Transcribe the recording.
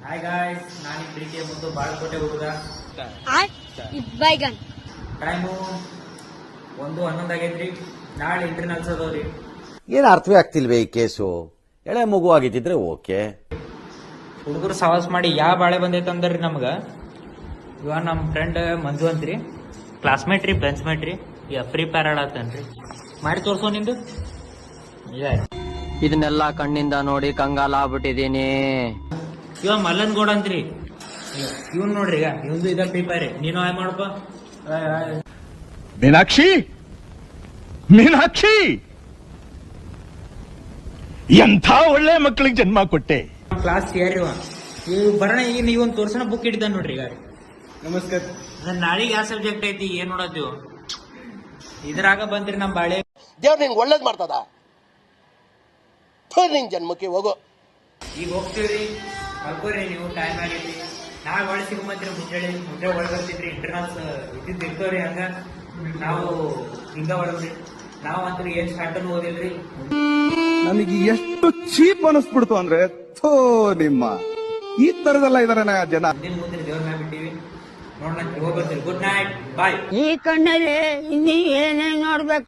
Hi guys, ನಾನು ಪ್ರೀತಿಯ ಮುದ್ದು ಬಾಳ್ಕೋಟೆ ಹುಡುಗ. ಟೈಮು 1:11 ಆಗೈತ್ರಿ. ನಾಳೆ ಇಂಟರ್ನಲ್ಸ್ ಅದಾವ್ರಿ. ಏನು ಅರ್ಥವೇ ಆಗ್ತಿಲ್ವೇ ಈ ಕೇಸು? ಎಳೆ ಮಗು ಆಗಿದ್ದಿದ್ರೆ ಓಕೆ. ಹುಡುಗರು ಸವಾಸ್ ಮಾಡಿ ಯಾವ ಬಾಳೆ ಬಂದೈತೆ ಅಂದ್ರಿ ನಮ್ಗ. ಇವಾಗ ನಮ್ಮ ಫ್ರೆಂಡ್ ಮಂಜು ಅಂತ್ರಿ, ಕ್ಲಾಸ್ಮೇಟ್ ರೀ, ಬೆಂಚ್ಮೇಟ್ ರೀ. ಈಗ ಫ್ರೀ ಫೈರ್ ಆಡತ್ತನ್ರಿ. ಮಾಡಿ ತೋರ್ಸೋ ನಿಂದು. ಇದನ್ನೆಲ್ಲ ಕಣ್ಣಿಂದ ನೋಡಿ ಕಂಗಾಲ ಆಗ್ಬಿಟ್ಟಿದೀನಿ. ಇವ ಮಲ್ಲನ್ ಗೌಡ ಅಂತ್ರಿ, ಇವನ್ ನೋಡ್ರಿ. ಈಗ ಇವಂದು ಇದ ಫ್ರೀ ಫೈರ್. ನೀನು ಆಯ್ ಮಾಡಪ್ಪ. ಮೀನಾಕ್ಷಿ, ಮೀನಾಕ್ಷಿ, ಎಂಥ ಒಳ್ಳೆ ಮಕ್ಕಳಿಗೆ ಜನ್ಮ ಕೊಟ್ಟೆ. ಕ್ಲಾಸ್ ಯಾರಿ ಇವ್ ಬರೋಣ. ಈಗ ನೀವೊಂದು ತೋರ್ಸಣ ಬುಕ್ ಇಟ್ಟಿದ್ದ ನೋಡ್ರಿ. ಈಗ ನಮಸ್ಕಾರ. ನಾಳೆಗೆ ಯಾವ ಸಬ್ಜೆಕ್ಟ್ ಐತಿ ಏನ್ ನೋಡತ್ತೀವಿ. ಇದ್ರಾಗ ಬಂದ್ರಿ ನಮ್ ಬಾಳೆ. ದೇವ್ರ ನಿನ್ಗೆ ಒಳ್ಳೇದ್ ಮಾಡ್ತದ. ನಿನ್ ಜನ್ಮಕ್ಕೆ ಹೋಗೋ. ಈಗ ಹೋಗ್ತೀವ್ರಿ, ಮಲ್ಕೋರಿ ನೀವು. ಟೈಮ್ ಆಗೈತಿ. ನಾಳೆ ಒಳಗೆ ಸಿಗುಮಂತ್ರಿ. ಮುಂಜಾನೆ ಒಳಗೆ ಬರ್ತಿದ್ರಿ. ಇಂಟರ್ನಲ್ಸ್ ಇದ್ದಿದ್ದು ಇರ್ತವ್ರಿ. ಹಂಗ ನಾವು ಹಿಂಗ ಒಳಗ್ರಿ. ನಾವ್ ಅಂತೂ ಏನ್ ಸ್ಟಾರ್ಟ್ ಓದಿಲ್ರಿ. ನನಗೆ ಎಷ್ಟು ಚೀಪ್ ಅನಿಸ್ಬಿಡ್ತು ಅಂದ್ರೆ, ಥೋ ನಿಮ್ಮ ಈ ತರದೆಲ್ಲ ಇದಾರೆ ಜನ. ಮುಂದಿನ ದೇವ್ರ ಮ್ಯಾಗ ಬಿಟ್ಟಿವಿ. ನೋಡ್ ಹೋಗಿ ಬರ್ತೀವಿ. ಗುಡ್ ನೈಟ್, ಬಾಯ್. ಈ ಕಣ್ಣಲ್ಲಿ ಇನ್ನೀ ಏನೇನ್ ನೋಡ್ಬೇಕು.